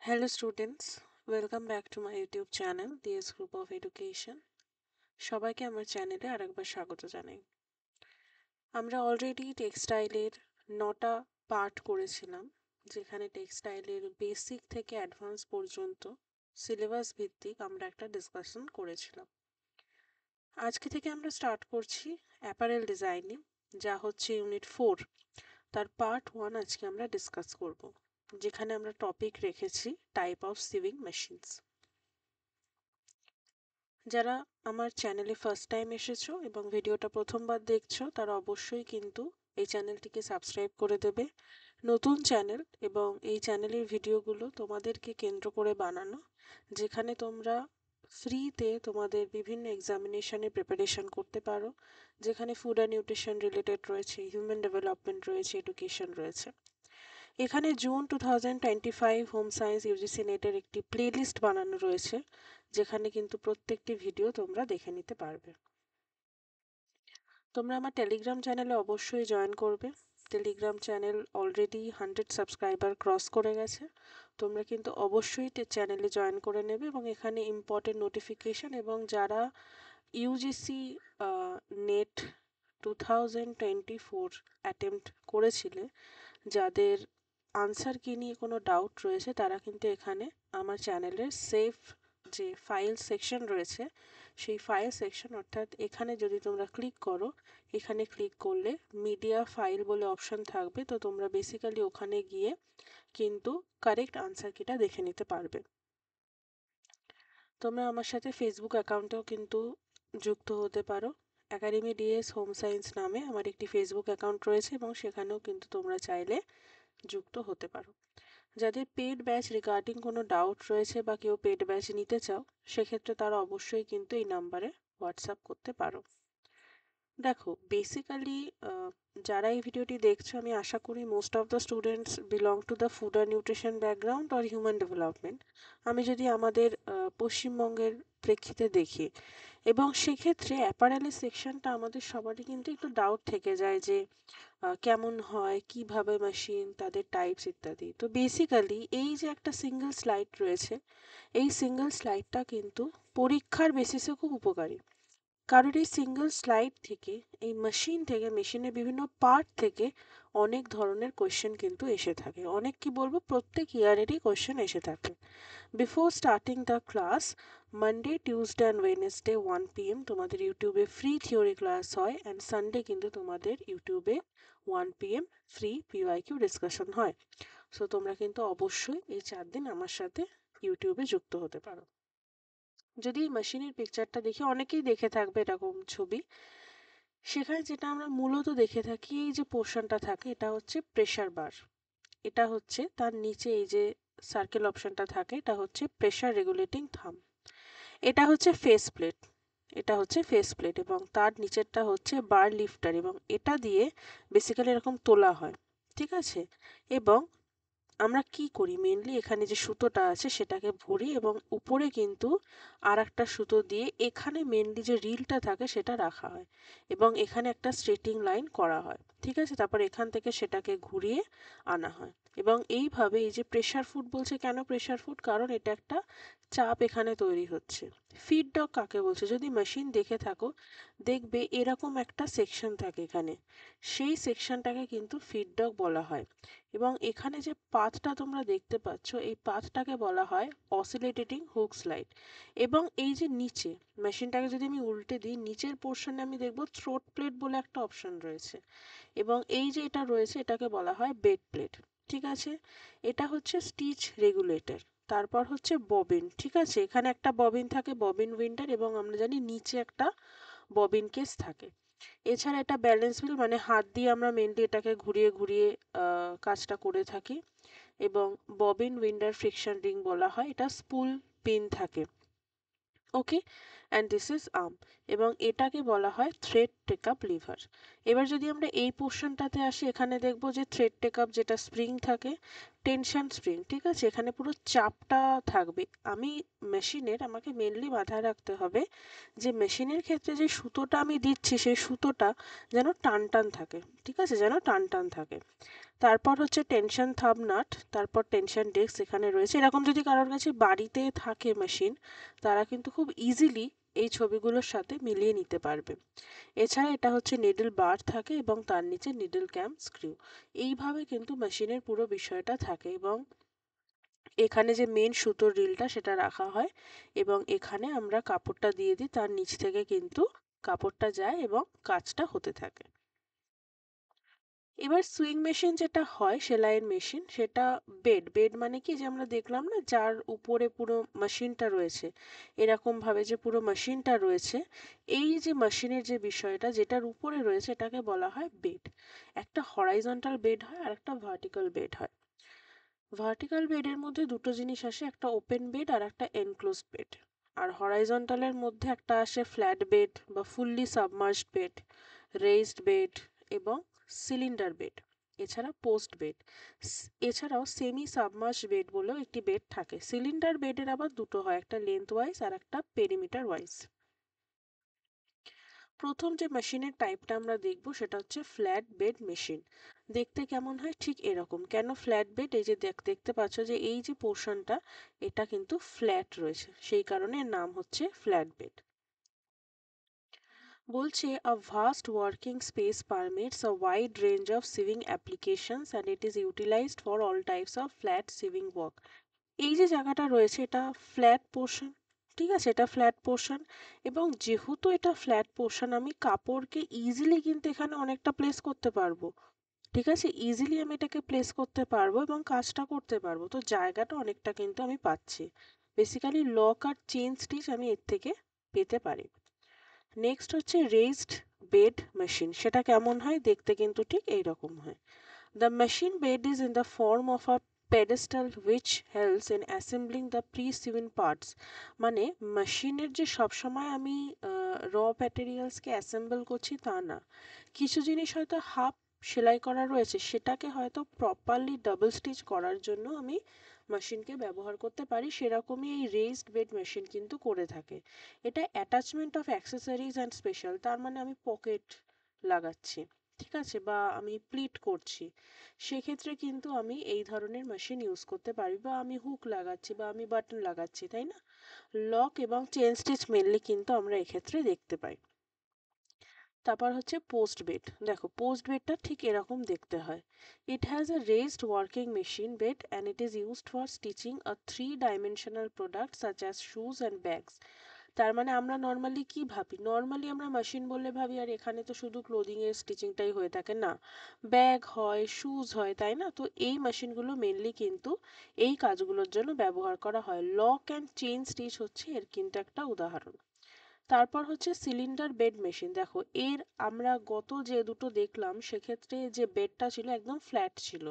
Hello students, welcome back to my YouTube channel, DS Group of Education. সবাইকে আমার চ্যানেলে আরেকবার স্বাগত জানাই। আমরা অলরেডি টেক্সটাইলের 9টা পার্ট করেছিলাম, যেখানে টেক্সটাইলের বেসিক থেকে অ্যাডভান্স পর্যন্ত সিলেবাস ভিত্তিক আমরা একটা ডিসকাশন করেছিলাম। আজকে থেকে আমরা স্টার্ট করছি অ্যাপারেল ডিজাইনিং, যা হচ্ছে ইউনিট 4। তার পার্ট 1 আজকে আমরা ডিসকাস করব, যেখানে আমরা টপিক রেখেছি টাইপ অফ সিভিং মেশিনস। যারা আমার চ্যানেলে ফার্স্ট টাইম এসেছো এবং ভিডিওটা প্রথমবার দেখছো, তারা অবশ্যই কিন্তু এই চ্যানেলটিকে সাবস্ক্রাইব করে দেবে। নতুন চ্যানেল এবং এই চ্যানেলের ভিডিওগুলো তোমাদেরকে কেন্দ্র করে বানানো, যেখানে তোমরা ফ্রিতে তোমাদের বিভিন্ন এক্সামিনেশনের প্রিপারেশন করতে পারো, যেখানে ফুড অ্যান্ড নিউট্রিশন রিলেটেড রয়েছে, হিউম্যান ডেভেলপমেন্ট রয়েছে, এডুকেশন রয়েছে। এখানে জুন 2025 হোম সায়েন্স ইউজিসি নেটের একটি প্লেলিস্ট বানানো রয়েছে, যেখানে কিন্তু প্রত্যেকটি ভিডিও তোমরা দেখে নিতে পারবে। তোমরা আমার টেলিগ্রাম চ্যানেলে অবশ্যই জয়েন করবে। Telegram channel already 100 subscriber cross করে গেছে। তোমরা কিন্তু অবশ্যই চ্যানেলে জয়েন করে নেবে এবং এখানে ইম্পর্টেন্ট নোটিফিকেশন এবং যারা ইউজিসি নেট 2024 অ্যাটেম্প্ট করেছিলে, যাদের আনসার কি নিয়ে কোনো ডাউট রয়েছে, তারা কিন্তু এখানে আমার চ্যানেলের সেভ যে ফাইল সেকশন রয়েছে, সেই ফাইল সেকশন, অর্থাৎ এখানে যদি তোমরা ক্লিক করো, এখানে ক্লিক করলে মিডিয়া ফাইল বলে অপশন থাকবে। তো তোমরা বেসিক্যালি ওখানে গিয়ে কিন্তু কারেক্ট আনসার কিটা দেখে নিতে পারবে। তোমরা আমার সাথে ফেসবুক অ্যাকাউন্টেও কিন্তু যুক্ত হতে পারো। একাডেমি ডিএস হোম সায়েন্স নামে আমার একটি ফেসবুক অ্যাকাউন্ট রয়েছে এবং সেখানেও কিন্তু তোমরা চাইলে যুক্ত হতে পারো। যাদের পেড ব্যাচ রিগার্ডিং কোনো ডাউট রয়েছে বা কেউ পেড ব্যাচ নিতে চাও, সেক্ষেত্রে তারা অবশ্যই কিন্তু এই নাম্বারে হোয়াটসঅ্যাপ করতে পারো। দেখো, বেসিক্যালি যারা এই ভিডিওটি দেখছো, আমি আশা করি most of the students belong to the food and nutrition background or human development. আমি যদি আমাদের পশ্চিমবঙ্গের প্রেক্ষিতে দেখি, এবং সেক্ষেত্রে অ্যাপারেলের সেকশনটা আমাদের সবারই কিন্তু একটু ডাউট থেকে যায় যে কেমন হয়, কিভাবে মেশিন, তাদের টাইপস ইত্যাদি। তো বেসিক্যালি এই যে একটা সিঙ্গেল স্লাইড রয়েছে, এই সিঙ্গেল স্লাইডটা কিন্তু পরীক্ষার বেসিসে খুব উপকারী। কারণ এই সিঙ্গেল স্লাইড থেকে, এই মেশিন থেকে, মেশিনের বিভিন্ন পার্ট থেকে অনেক ধরনের কোয়েশ্চেন কিন্তু এসে থাকে। অনেক কি বলবো, প্রত্যেক ইয়ারেরই কোয়েশ্চেন এসে থাকে। Before starting the class, Monday, Tuesday and Wednesday 1 PM তোমাদের ইউটিউবে ফ্রি থিওরি ক্লাস হয়, অ্যান্ড সানডে কিন্তু তোমাদের ইউটিউবে 1 PM ফ্রি পিওয়াইকিউ ডিসকাশন হয়। সো তোমরা কিন্তু অবশ্যই এই 4 দিন আমার সাথে ইউটিউবে যুক্ত হতে পারো। যদি মেশিনের পিকচারটা দেখি, অনেকেই দেখে থাকবে এরকম ছবি। সেখানে যেটা আমরা মূলত দেখে থাকি, এই যে পোর্শনটা থাকে, এটা হচ্ছে প্রেসার বার। এটা হচ্ছে তার নিচে এই যে সার্কেল অপশনটা থাকে, এটা হচ্ছে প্রেসার রেগুলেটিং থাম্ব। এটা হচ্ছে ফেস প্লেট, এটা হচ্ছে ফেস প্লেট, এবং তার নিচেরটা হচ্ছে বার লিফটার, এবং এটা দিয়ে বেসিক্যালি এরকম তোলা হয়, ঠিক আছে। এবং আমরা কি করি মেনলি, এখানে যে সুতোটা আছে সেটাকে ভরি এবং উপরে কিন্তু আর একটা সুতো দিয়ে এখানে মেনলি যে রিলটা থাকে সেটা রাখা হয়, এবং এখানে একটা স্ট্রেটিং লাইন করা হয়, ঠিক আছে। তারপর এখান থেকে সেটাকে ঘুরিয়ে আনা হয়, এবং এইভাবে এই যে প্রেসার ফুড বলছে, কেন প্রেসার ফুড, কারণ এটা একটা চাপ এখানে তৈরি হচ্ছে। ফিডব্যাক কাকে বলছে, যদি মেশিন দেখে থাকো, দেখবে এরকম একটা সেকশন থাকে এখানে, সেই সেকশনটাকে কিন্তু ফিডব্যাক বলা হয়। এবং এখানে যে পাথটা তোমরা দেখতে পাচ্ছ, এই পাথটাকে বলা হয় অসিলেটেটিং হুক স্লাইড। এবং এই যে নিচে মেশিনটাকে যদি আমি উল্টে দিই, নিচের পোর্শনে আমি দেখব থ্রোট প্লেট বলে একটা অপশন রয়েছে, এবং এই যে এটা রয়েছে এটাকে বলা হয় বেড প্লেট, ঠিক আছে। এটা হচ্ছে স্টিচ রেগুলেটর। তারপর হচ্ছে ববিন, ঠিক আছে, এখানে একটা ববিন থাকে, ববিন উইন্ডার, এবং আমরা জানি নিচে একটা ববিন কেস থাকে। এছাড়া এটা ব্যালেন্স হুইল, মানে হাত দিয়ে আমরা মেনলি এটাকে ঘুরিয়ে ঘুরিয়ে কাজটা করে থাকি। এবং ববিন উইন্ডার ফ্রিকশন রিং বলা হয়, এটা স্পুল পিন থাকে, ওকে। অ্যান্ড দিস ইজ আর্ম, এবং এটাকে বলা হয় থ্রেড টেকআপ লিভার। এবার যদি আমরা এই পোর্শনটাতে আসি, এখানে দেখবো যে থ্রেড টেকআপ যেটা স্প্রিং থাকে, টেনশন স্প্রিং, ঠিক আছে, এখানে পুরো চাপটা থাকবে। মেশিনের আমাকে মেনলি মাথায় রাখতে হবে যে মেশিনের ক্ষেত্রে যে সুতোটা আমি দিচ্ছি সেই সুতোটা যেন টান টান থাকে, ঠিক আছে, যেন টান টান থাকে। তারপর হচ্ছে টেনশন থাব নাট, তারপর টেনশন ডিস্ক এখানে রয়েছে। এরকম যদি কারোর কাছে বাড়িতে থাকে মেশিন, তারা কিন্তু খুব ইজিলি এই ছবিগুলোর সাথে মিলিয়ে নিতে পারবে। এছাড়া এটা হচ্ছে নিডল বার থাকে এবং তার নিচে নিডল ক্যাম স্ক্রু। এইভাবে কিন্তু মেশিনের পুরো বিষয়টা থাকে, এবং এখানে যে মেন সুতোর রিলটা সেটা রাখা হয়, এবং এখানে আমরা কাপড়টা দিয়ে দিই, তার নিচ থেকে কিন্তু কাপড়টা যায় এবং কাজটা হতে থাকে। এবার সুইং মেশিন যেটা হয়, সেলাইয়ের মেশিন, সেটা বেড বেড মানে কি, যে আমরা দেখলাম না যার উপরে পুরো মেশিনটা রয়েছে, এরকম ভাবে যে পুরো মেশিনটা রয়েছে, এই যে মেশিনের যে বিষয়টা যেটার উপরে রয়েছে এটাকে বলা হয় বেড। একটা হরাইজন্টাল বেড হয় আর একটা ভার্টিক্যাল বেড হয়। ভার্টিক্যাল বেডের মধ্যে দুটো জিনিস আসে, একটা ওপেন বেড আর একটা এনক্লোজড বেড। আর হরাইজন্টালের মধ্যে একটা আসে ফ্ল্যাট বেড বা fully submerged bed, raised bed এবং সিলিন্ডার বেড, এছাড়া পোস্ট বেড। এছাড়াও সেমি সাবমার্জ বেড বলেও একটি বেড থাকে। সিলিন্ডার বেডের আবার দুটো হয়, একটা লেন্থ ওয়াইজ আর একটা পেরিমিটার ওয়াইজ। প্রথম যে মেশিনের টাইপটা আমরা দেখব সেটা হচ্ছে ফ্ল্যাট বেড মেশিন। দেখতে কেমন হয়? ঠিক এরকম। কেন ফ্ল্যাট বেড? এই যে দেখতে পাচ্ছ যে এই যে পোর্শনটা, এটা কিন্তু ফ্ল্যাট রয়েছে, সেই কারণে এর নাম হচ্ছে ফ্ল্যাট বেড। বলছে a vast working space permits a wide range of sewing applications and it is utilized for all types of flat sewing work. এই যে জায়গাটা রয়েছে এটা ফ্ল্যাট পোর্শন, ঠিক আছে, এটা ফ্ল্যাট পোর্শন, এবং যেহেতু এটা ফ্ল্যাট পোর্শন আমি কাপড়কে ইজিলি কিন্তু এখানে অনেকটা প্লেস করতে পারবো, ঠিক আছে, ইজিলি আমি এটাকে প্লেস করতে পারবো এবং কাজটা করতে পারবো, তো জায়গাটা অনেকটা কিন্তু আমি পাচ্ছি। বেসিক্যালি লক আর চেন স্টিচ আমি এর থেকে পেতে পারি। নেক্সট হচ্ছে রেজড বেড মেশিন। সেটা কেমন হয়? দেখতে কিন্তু ঠিক এইরকম হয়। The machine bed is in the form of a pedestal which helps in assembling the pre-sewn parts. মানে মেশিনের যে সবসময় আমি র ম্যাটেরিয়ালসকে অ্যাসেম্বল করছি তা না, কিছু জিনিস হয়তো হাফ সেলাই করা রয়েছে, সেটাকে হয়তো প্রপারলি ডাবল স্টিচ করার জন্য আমি মেশিনকে ব্যবহার করতে পারি, সেরকমই এই রেজড বেড মেশিন কিন্তু করে থাকে। এটা attachment of accessories and special, তার মানে আমি পকেট লাগাচ্ছি, ঠিক আছে, বা আমি প্লিট করছি, সেক্ষেত্রে কিন্তু আমি এই ধরনের মেশিন ইউজ করতে পারি, বা আমি হুক লাগাচ্ছি বা আমি বাটন লাগাচ্ছি, তাই না? লক এবং চেন স্টিচ মেনলি কিন্তু আমরা এক্ষেত্রে দেখতে পাই। তারপর হচ্ছে পোস্ট বেড। দেখো পোস্ট বেডটা ঠিক এরকম দেখতে হয়। It has a raised working machine bed and it is used for stitching a 3 dimensional product such as shoes and bags. তার মানে আমরা নর্মালি কি ভাবি? নর্মালি আমরা মেশিন বললে ভাবি আর এখানে তো শুধু ক্লোদিং এর স্টিচিংটাই হয়ে থাকে, না, ব্যাগ হয়, শুজ হয়, তাই না? তো এই মেশিনগুলো মেনলি কিন্তু এই কাজগুলোর জন্য ব্যবহার করা হয়। লক অ্যান্ড চেইন স্টিচ হচ্ছে এর কিন্তু একটা উদাহরণ। তারপর হচ্ছে সিলিন্ডার বেড মেশিন। দেখো এর আমরা গত যে দুটো দেখলাম সেক্ষেত্রে যে বেডটা ছিল একদম ফ্ল্যাট ছিল,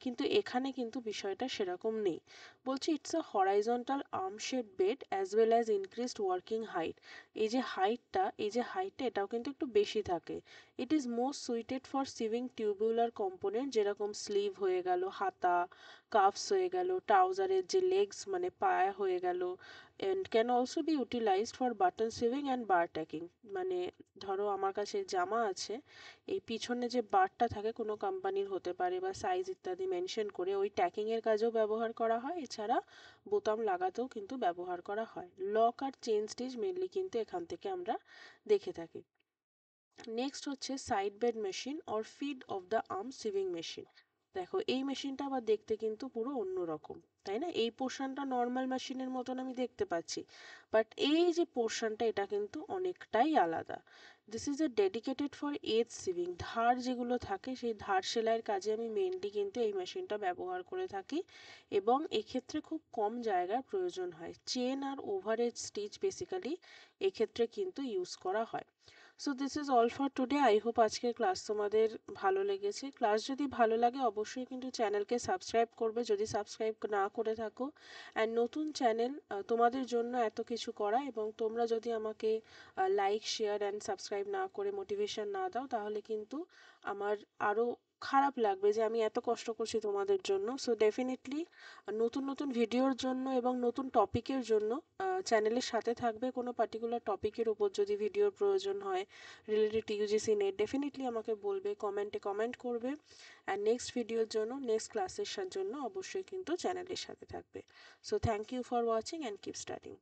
কিন্তু এখানে কিন্তু বিষয়টা সেরকম নেই। বলছি it's a horizontal arm shape bed as well as increased working height. এই যে হাইটটা এটাও কিন্তু একটু বেশি থাকে। It is most suited for sieving tubular component, যেরকম স্লিভ হয়ে গেল, হাতা, কাফস হয়ে গেল, ট্রাউজারের যে লেগস মানে পায়া হয়ে গেল, and can also be utilized for button sewing and bar tacking। মানে ধরো আমার কাছে জামা আছে, এই পিছনে যে বারটা থাকে কোনো কোম্পানির হতে পারে বা সাইজ ইত্যাদি মেনশন করে, ওই ট্যাকিং এর কাজেও ব্যবহার করা হয়, এছাড়া বোতাম লাগাতেও কিন্তু ব্যবহার করা হয়। লক আর চেন স্টিচ মেনলি কিন্তু এখান থেকে আমরা দেখে থাকি। নেক্সট হচ্ছে side bed machine or feed of the arm sewing machine. দেখো এই মেশিনটা আবার দেখতে কিন্তু পুরো অন্যরকম, তাই না? এই পোর্শনটা নর্মাল মেশিনের মতন আমি দেখতে পাচ্ছি, বাট এই যে পোর্শনটা এটা কিন্তু অনেকটাই আলাদা। This is a dedicated for edge sewing. ধার যেগুলো থাকে সেই ধার সেলাইয়ের কাজে আমি মেনলি কিন্তু এই মেশিনটা ব্যবহার করে থাকি, এবং এক্ষেত্রে খুব কম জায়গার প্রয়োজন হয়। চেন আর ওভার এজ স্টিচ বেসিক্যালি এক্ষেত্রে কিন্তু ইউজ করা হয়। So this is all for today. I hope আজকের ক্লাস তোমাদের ভালো লেগেছে। ক্লাস যদি ভালো লাগে অবশ্যই কিন্তু চ্যানেলকে সাবস্ক্রাইব করবে যদি সাবস্ক্রাইব না করে থাকো। অ্যান্ড নতুন চ্যানেল, তোমাদের জন্য এত কিছু করা, এবং তোমরা যদি আমাকে লাইক শেয়ার অ্যান্ড সাবস্ক্রাইব না করে মোটিভেশন না দাও তাহলে কিন্তু আমার আরও খারাপ লাগবে যে আমি এত কষ্ট করছি তোমাদের জন্য। সো ডেফিনেটলি নতুন নতুন ভিডিওর জন্য এবং নতুন টপিকের জন্য চ্যানেলের সাথে থাকবে। কোনো পার্টিকুলার টপিকের উপর যদি ভিডিওর প্রয়োজন হয় রিলেটেড ইউজিসি নেট, ডেফিনেটলি আমাকে বলবে, কমেন্টে কমেন্ট করবে। অ্যান্ড নেক্সট ভিডিওর জন্য, নেক্সট ক্লাসের জন্য অবশ্যই কিন্তু চ্যানেলের সাথে থাকবে। So thank you for watching and keep studying.